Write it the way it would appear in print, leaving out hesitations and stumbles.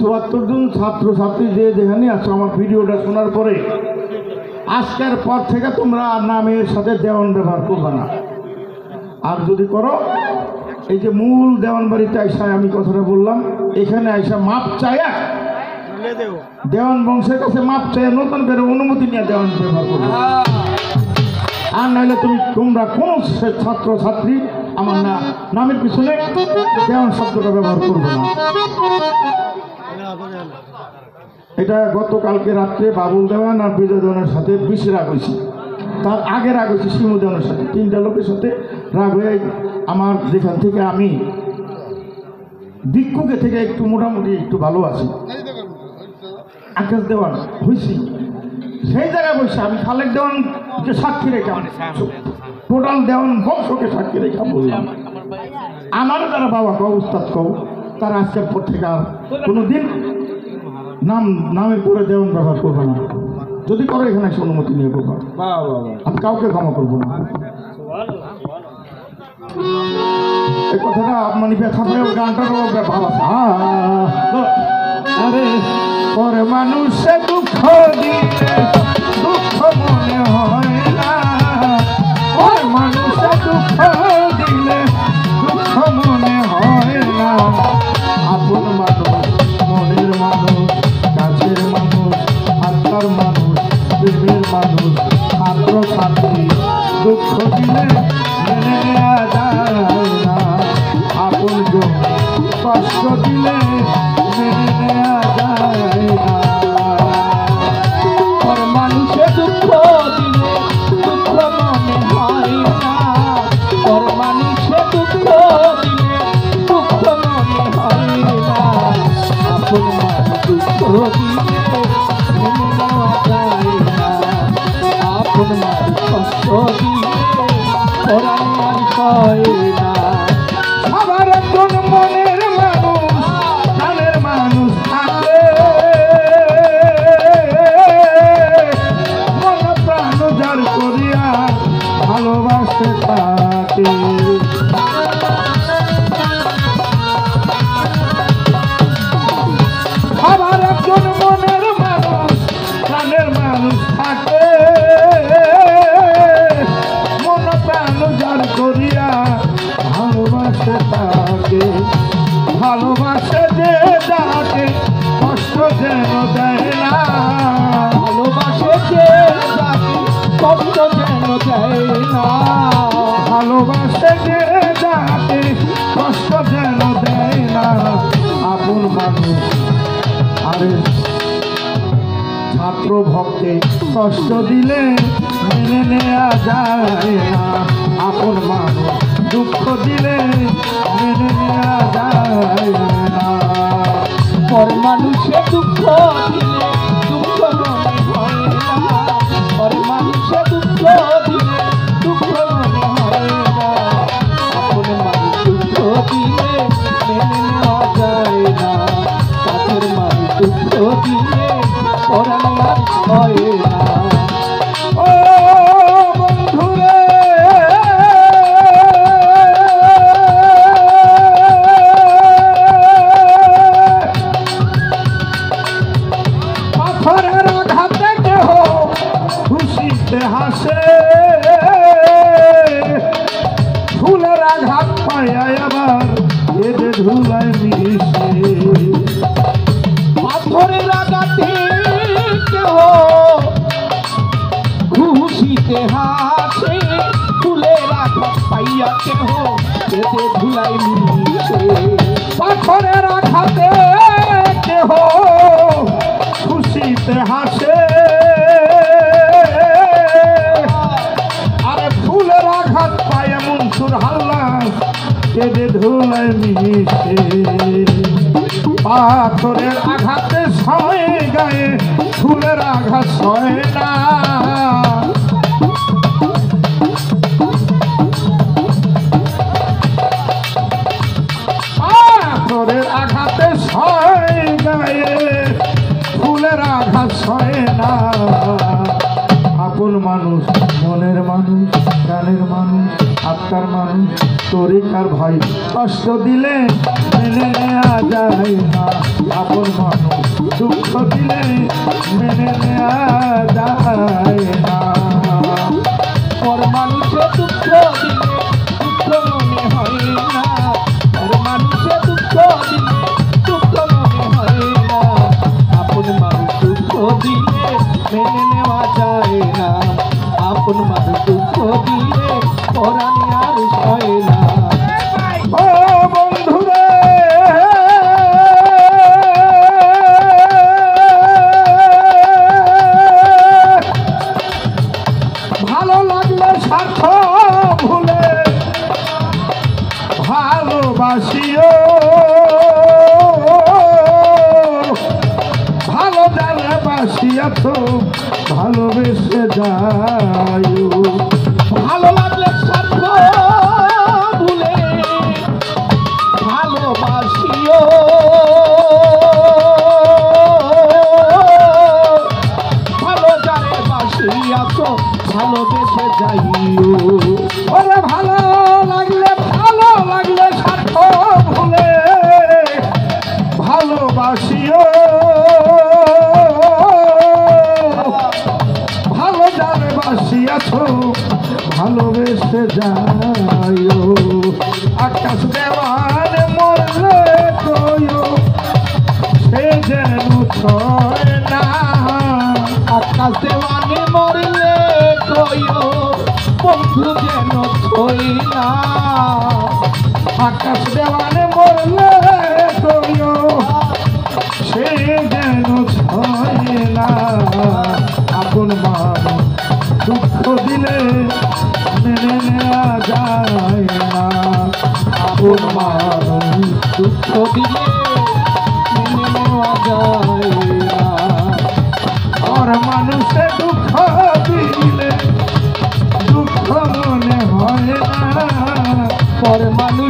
74 জন ছাত্রছাত্রী যে যেখানে আছো আমার ভিডিওটা শোনার পরে আজকের পর থেকে তোমরা নামের সাথে দেওয়ান ব্যবহার করবে না। আর যদি করো, এই যে মূল দেওয়ান বাড়িতে আইসা আমি কথাটা বললাম, এখানে আইসা মাপ চায়া দেওয়ান বংশের কাছে মাপ চায়া নতুন করে অনুমতি নিয়ে দেওয়ান ব্যবহার করবে। আর নাহলে তোমরা কোনো ছাত্রছাত্রী আমার নামের পিছনে দেওয়ান শব্দটা ব্যবহার করবে না। এটা গতকালকে রাত্রে বাবুল দেওয়ান আর বিজয় দেওয়ানের সাথে বেশি রাগ হয়েছি। তার আগে রাগ হয়েছে শিমু দেওয়ানের সাথে, 3টা লোকের সাথে রাগ হয়ে আমার যেখান থেকে আমি ভিক্ষুকে থেকে একটু মোটামুটি একটু ভালো আছি, আকাশ দেওয়ান হয়েছি, সেই জায়গায় বসে আমি খালেক দেওয়ানকে সাক্ষী রেখে টোটাল দেওয়ান বংশকে সাক্ষী রেখে বললাম আমার যারা বাবা কও উস্তাদ কও তারা আজকের পর থেকে আর কোনোদিন নামের পরে দেওয়ান ব্যবহার করবে না। যদি করো এখানে এসে অনুমতি নিয়ে করবো, আমি কাউকে ক্ষমা করবো না। এই কথাটা মানে ব্যথা পেয়ে গানটারও ভাব আছে। আরে পরে মানুষে দুঃখ দিলে দুঃখ মনে হয় না, পরে মানুষে দুঃখ দিলে দুঃখ মনে হয় না। আপন মানুষ, মনের মানুষ, কাছের মানুষ, আত্মার মানুষ, প্রেমের মানুষ, ছাত্র ছাত্রী দুঃখ দিলে মেনে নেওয়া যায় না। আপন জন কষ্ট দিলে মেনে নেওয়া যায় না। আর মানুষে দুঃখ দিলে দুঃখ মনে হয় না, আর মানুষে দুঃখ দিলে দুঃখ মনে হয় না। আপন মানুষ দুঃখ দিলে মেনে নেওয়া যায় না। আপন মানুষ কষ্ট দিলে পরাণ আর সয় না। সবার একজন মনের মানুষ, প্রাণের মানুষ থাকে, মন প্রাণ যার করিয়া ভালোবাসে থাকে। সবার একজন মনের মানুষ, প্রাণের মানুষ থাকে, মন প্রাণ যার করিয়া ভালোবাসে তাকে। ভালোবাসে যে যাকে কষ্ট যেন দেয় না, ভালোবাসে যে যাকে কষ্ট যেন দেয় না। ভালোবাসে যে যাকে কষ্ট যেন দেয় না। আপন মানুষ আরে ছাত্র ভক্তে কষ্ট দিলে মেনে নেওয়া যায় না। আপন মানুষ দুঃখ দিলে মেনে নেওয়া যায় না। পর মানুষে দুঃখ দিলে দুঃখ মনে হয় না, পর মানুষে দুঃখ দিলে দুঃখ মনে হয় না। আপন মানুষ দুঃখ দিলে মেনে নেওয়া যায় না। কাছের মানুষ দুঃখ দিলে পরাণ আর সয় না। ও বন্ধুরে পাথরের আঘাতে কেহ খুশিতে হাসে, ফুলের আঘাত পাইয়া আবার এদের ধুলায় মিশে। পাথরের আঘাতে কেহ খুশিতে হাসে, ফুলের আঘাত পাইয়া কেহ এতে ধুলাই মিশে। পাথরের আঘাতে কেহ খুশিতে হাসে, আরে ফুলের আঘাত পায় মনসুর হাল্লা কেঁদে ধুলায় মিশে। পাথরের আঘাতে সয় গায়ে ফুলের আঘাত সয় না। পাথরের আঘাতে সয় গায়ে ফুলের আঘাত সয় না। আপন মানুষ, মনের মানুষ, প্রাণের মানুষ, আত্মার মানুষ তরিকার ভাই কষ্ট দিলে মেনে নেওয়া যায় না, আপন মানুষ দুঃখ দিলে মেনে নেওয়া যায় না। পর মানুষে দুঃখ দিলে দুঃখ মনে হয় না, পর মানুষে দুঃখ দিলে দুঃখ মনে হয় না, আপন মানুষ দুঃখ দিলে মেনে নেওয়া যায় না, আপন মানুষ দুঃখ দিলে পরাণে আর সয় না। ও বন্ধুরে ভালো লাগলে স্বার্থ ভুলে ভালোবাসিও, ভালো যারে বাসিয়াছ ভালোবেসে যাইও। ভালো লাগলে স্বার্থ ভুলে ভালোবাসিও, ভালো যারে বাসিয়াছ ভালোবেসে যাইও। ওরে ভালো লাগলে স্বার্থ ভুলে ভালোবাসিও, ভালো যারে বাসিয়াছ ভালোবেসে যাইও। আকাশ দেওয়ার মরলে কইও সে যেন ছয় না, আকাশ দেওয়ানে মরলে কইও বন্ধু যেন ছই না, আকাশ দেওয়ানে মরলে কইও সে যেন ছয় না, আপন মানুষ দুঃখ দিলে মেনে নেওয়া যায় না, আপন মানুষ দুঃখ দিলে মেনে নেওয়া যায় না, আর মানুষে দুঃখ দিলে দুঃখ মনে হয় না, পর মানুষ